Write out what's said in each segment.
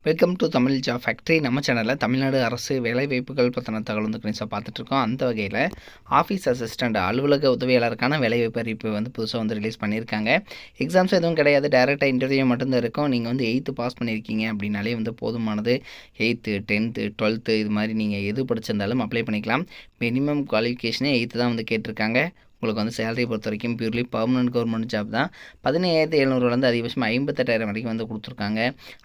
Welcome to Tamil job factory. நம்ம சேனலில் தமிழ்நாடு அரசு வேலைவாய்ப்புகள் பற்றின தகவல் வந்து கணிசாக பார்த்துட்ருக்கோம். அந்த வகையில் ஆஃபீஸ் அசிஸ்டண்ட் அலுவலக உதவியாளருக்கான வேலைவாய்ப்பு அறிவிப்பு வந்து புதுசாக வந்து ரிலீஸ் பண்ணியிருக்காங்க. எக்ஸாம்ஸ் எதுவும் கிடையாது, டேரெக்டாக இன்டர்வியூ மட்டும்தான் இருக்கும். நீங்கள் வந்து 8th பாஸ் பண்ணியிருக்கீங்க அப்படின்னாலே வந்து போதுமானது. 8th 10th 12th இது மாதிரி நீங்கள் எது படிச்சிருந்தாலும் அப்ளை பண்ணிக்கலாம். மினிமம் குவாலிஃபிகேஷனே 8th தான் வந்து கேட்டிருக்காங்க. உங்களுக்கு வந்து சேலரி பொறுத்த வரைக்கும் பியூர்லி பர்மனன்ட் கவர்மெண்ட் ஜாப் தான். 17,700 அதிகபட்சம் 58,000 வரைக்கும் வந்து கொடுத்துருக்காங்க.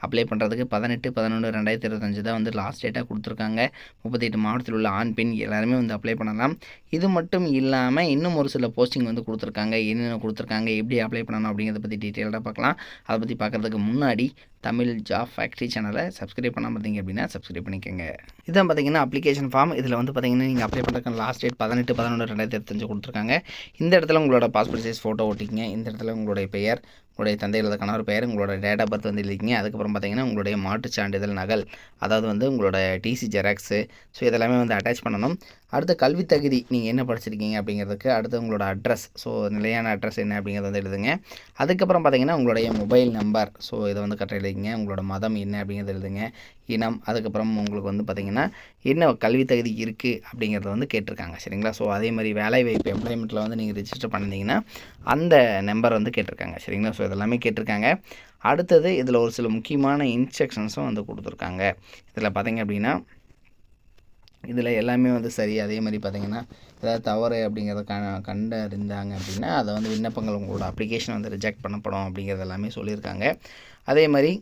அப்ளை பண்ணுறதுக்கு 18/11/2025 தான் வந்து லாஸ்ட் டேட்டாக கொடுத்துருக்காங்க. 38 மாவட்டத்தில் உள்ள ஆண் பெண் எல்லாருமே வந்து அப்ளை பண்ணலாம். இது மட்டும் இல்லாமல் இன்னும் ஒரு சில போஸ்டிங் வந்து கொடுத்துருக்காங்க. என்னென்ன கொடுத்துருக்காங்க, எப்படி அப்ளை பண்ணணும் அப்படிங்கிறத பற்றி டீட்டெயிலாக பார்க்கலாம். அதை பற்றி பார்க்குறதுக்கு முன்னாடி தமிழ் ஜாப் ஃபேக்ட்ரி சேனலை சப்ஸ்கிரைப் பண்ணாமல் பார்த்தீங்க அப்படின்னா சப்ஸ்கிரைப் பண்ணிக்கோங்க. இதான் பார்த்தீங்கன்னா அப்ளிகேஷன் ஃபார்ம். இதில் வந்து பார்த்தீங்கன்னா நீங்கள் அப்ளை பண்ணுறதுக்கு லாஸ்ட் டேட் 18/11/2025 கொடுத்துருக்காங்க. இந்த இடத்துல உங்களோட பாஸ்போர்ட் சைஸ் ஃபோட்டோ ஒட்டிக்கிங்க. இந்த இடத்துல உங்களுடைய பெயர், உங்களுடைய தந்தை அல்லது கணவர் பெயர், உங்களோட டேட் ஆஃப் பர்த் வந்து எழுதிக்கிங்க. அதுக்கப்புறம் பார்த்தீங்கன்னா உங்களுடைய மாட்டுச் சான்றிதழ் நகல், அதாவது வந்து உங்களோட டிசி ஜெராக்ஸு, ஸோ இதெல்லாமே வந்து அட்டாச் பண்ணணும். அடுத்து கல்வி தகுதி, நீங்கள் என்ன படிச்சிருக்கீங்க அப்படிங்கிறதுக்கு. அடுத்து உங்களோட அட்ரஸ், ஸோ நிலையான அட்ரஸ் என்ன அப்படிங்கிறத வந்து எழுதுங்க. அதுக்கப்புறம் பார்த்தீங்கன்னா உங்களுடைய மொபைல் நம்பர், ஸோ இதை வந்து கரெக்டாக எழுதிங்க. உங்களோட மதம் என்ன அப்படிங்கிறத எழுதுங்க. இனம், அதுக்கப்புறம் உங்களுக்கு வந்து பார்த்திங்கன்னா என்ன கல்வி தகுதி இருக்குது அப்படிங்கிறத வந்து கேட்டிருக்காங்க. சரிங்களா? ஸோ அதே மாதிரி வேலைவாய்ப்பு எம்ப்ளாய்மெண்ட்டில் வந்து நீங்கள் ரிஜிஸ்டர் பண்ணிங்கன்னா அந்த நம்பர் வந்து கேட்டிருக்காங்க. சரிங்களா? ஸோ இதெல்லாமே கேட்டிருக்காங்க. அடுத்தது இதில் ஒரு சில முக்கியமான இன்ஸ்ட்ரக்ஷன்ஸும் வந்து கொடுத்துருக்காங்க. இதில் பார்த்திங்க அப்படின்னா இதில் எல்லாமே வந்து சரி. அதே மாதிரி பார்த்திங்கன்னா ஏதாவது தவறு அப்படிங்கிறத கண்டறிந்தாங்க அப்படின்னா அதை வந்து விண்ணப்பங்கள் உங்களோட அப்ளிகேஷன் வந்து ரிஜெக்ட் பண்ணப்படும் அப்படிங்கிறது எல்லாமே சொல்லியிருக்காங்க. அதே மாதிரி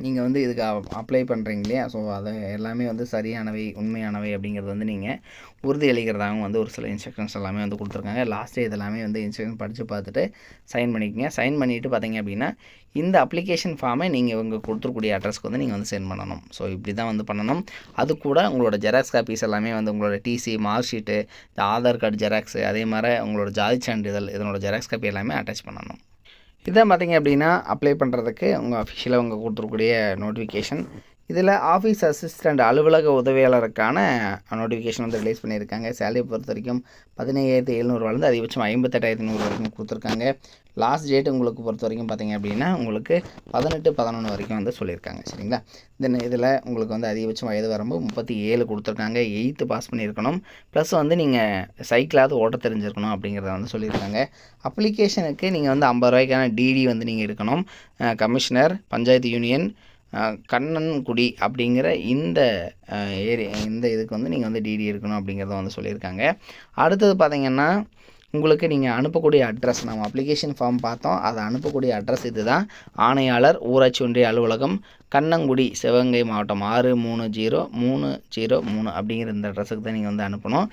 நீங்கள் வந்து இதுக்கு அப்ளை பண்ணுறீங்க இல்லையா, ஸோ அதை எல்லாமே வந்து சரியானவை, உண்மையானவை அப்படிங்கிறது வந்து நீங்கள் உறுதி அளிக்கிறதாகவும் வந்து ஒரு சில இன்ஸ்ட்ரக்ஷன்ஸ் எல்லாமே வந்து கொடுத்துருக்காங்க. லாஸ்ட்டு இதெல்லாமே வந்து இன்ஸ்ட்ரக்ஷன் படித்து பார்த்துட்டு சைன் பண்ணிக்கங்க. சைன் பண்ணிவிட்டு பார்த்தீங்க அப்படின்னா இந்த அப்ளிகேஷன் ஃபார்மை நீங்கள் உங்கள் கொடுத்துருக்கூடிய அட்ரஸ்க்கு வந்து நீங்கள் வந்து சென்ட் பண்ணணும். ஸோ இப்படி தான் வந்து பண்ணணும். அது கூட உங்களோட ஜெராக்ஸ் காப்பீஸ் எல்லாமே வந்து உங்களோட TC, mark sheet, Aadhaar card xerox, அதே மாதிரி உங்களோட ஜாதி சான்றிதழ், இதனோட ஜெராக்ஸ் காப்பி எல்லாமே அட்டாச் பண்ணணும். இதான் பார்த்திங்க அப்படின்னா அப்ளை பண்ணுறதுக்கு உங்கள் அஃபிஷியலாக உங்கள் கொடுத்துருக்கூடிய நோட்டிஃபிகேஷன். இதில் ஆஃபீஸ் அசிஸ்டண்ட் அலுவலக உதவியாளருக்கான நோட்டிஃபிகேஷன் வந்து ரிலீஸ் பண்ணியிருக்காங்க. சேலரி பொறுத்த வரைக்கும் 17,700 அதிகபட்சம் 58,100 வரைக்கும் கொடுத்துருக்காங்க. லாஸ்ட் டேட் உங்களுக்கு பொறுத்த வரைக்கும் பார்த்திங்க அப்படின்னா உங்களுக்கு 18/11 வரைக்கும் வந்து சொல்லியிருக்காங்க. சரிங்களா? தென் இதில் உங்களுக்கு வந்து அதிகபட்சம் வயது வரம்பு 37 கொடுத்துருக்காங்க. 8th பாஸ் பண்ணியிருக்கணும். ப்ளஸ் வந்து நீங்கள் சைக்கிளாவது ஓட்ட தெரிஞ்சிருக்கணும் அப்படிங்கிறத வந்து சொல்லியிருக்காங்க. அப்ளிகேஷனுக்கு நீங்கள் வந்து 50 ரூபாய்க்கான டிடி வந்து நீங்கள் எடுக்கணும். கமிஷனர், பஞ்சாயத்து யூனியன், கண்ணன்குடி அப்படிங்கிற இந்த இதுக்கு வந்து நீங்கள் வந்து டிடி எடுக்கணும் அப்படிங்கிறத வந்து சொல்லியிருக்காங்க. அடுத்தது பார்த்திங்கன்னா உங்களுக்கு நீங்கள் அனுப்பக்கூடிய அட்ரஸ், நம்ம அப்ளிகேஷன் ஃபார்ம் பார்த்தோம், அதை அனுப்பக்கூடிய அட்ரஸ் இது தான். ஆணையாளர், ஊராட்சி ஒன்றிய அலுவலகம், கண்ணங்குடி, சிவகங்கை மாவட்டம் 6300303 அப்படிங்கிற இந்த அட்ரஸுக்கு தான் நீங்கள் வந்து அனுப்பணும்.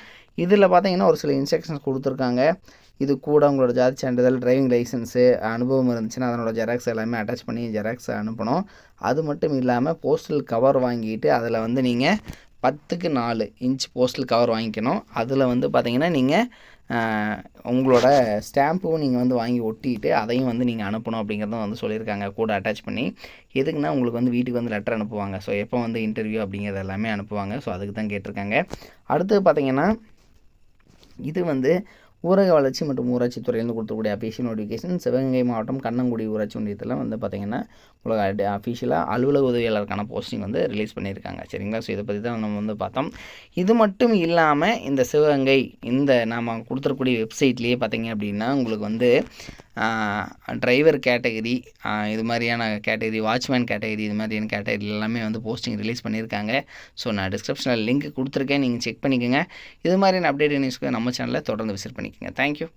இதில் பார்த்தீங்கன்னா ஒரு சில இன்ஸ்ட்ரக்ஷன்ஸ் கொடுத்துருக்காங்க. இது கூட உங்களோட ஜாதி சான்றிதழ், டிரைவிங் லைசன்ஸு, அனுபவம் இருந்துச்சுன்னா அதனோட ஜெராக்ஸ் எல்லாமே அட்டாச் பண்ணி ஜெராக்ஸ் அனுப்பணும். அது மட்டும் இல்லாமல் போஸ்டல் கவர் வாங்கிட்டு அதில் வந்து நீங்கள் 10x4 இன்ச் போஸ்டல் கவர் வாங்கிக்கணும். அதில் வந்து பார்த்திங்கன்னா நீங்கள் உங்களோட ஸ்டாம்பும் நீங்கள் வந்து வாங்கி ஒட்டிட்டு அதையும் வந்து நீங்கள் அனுப்பணும் அப்படிங்கிறதும் வந்து சொல்லியிருக்காங்க கூட அட்டாச் பண்ணி. எதுக்குன்னா உங்களுக்கு வந்து வீட்டுக்கு வந்து லெட்டர் அனுப்புவாங்க. ஸோ எப்போ வந்து இன்டர்வியூ அப்படிங்கிறது எல்லாமே அனுப்புவாங்க. ஸோ அதுக்கு தான் கேட்டிருக்காங்க. அடுத்து பார்த்திங்கன்னா இது வந்து ஊரக வளர்ச்சி மற்றும் ஊராட்சி துறையிலேருந்து கொடுத்துக்கூடிய அஃபிஷியல் நோட்டிஃபிகேஷன். சிவகங்கை மாவட்டம் கண்ணங்குடி ஊராட்சி ஒன்றியத்தில் வந்து பார்த்திங்கன்னா உங்களுக்கு அஃபிஷியலாக அலுவலக உதவியாளருக்கான போஸ்டிங் வந்து ரிலீஸ் பண்ணியிருக்காங்க. சரிங்களா? ஸோ இதை பற்றி தான் நம்ம வந்து பார்த்தோம். இது மட்டும் இல்லாமல் இந்த சிவகங்கை இந்த நாம் கொடுத்துருக்கூடிய வெப்சைட்லேயே பார்த்திங்க அப்படின்னா உங்களுக்கு வந்து டிரைவர் கேட்டகரி, இது மாதிரியான கேட்டகரி, வாட்ச்மேன் கேட்டகரி, இது மாதிரியான கேட்டகரி எல்லாமே வந்து போஸ்டிங் ரிலீஸ் பண்ணியிருக்காங்க. ஸோ நான் டிஸ்கிரிப்ஷனில் லிங்க் கொடுத்துருக்கேன், நீங்கள் செக் பண்ணிக்கோங்க. இது மாதிரியான அப்டேட் நியூஸ்க்கு நம்ம சேனலில் தொடர்ந்து விசிட் பண்ணிக்கோங்க. தேங்க்யூ.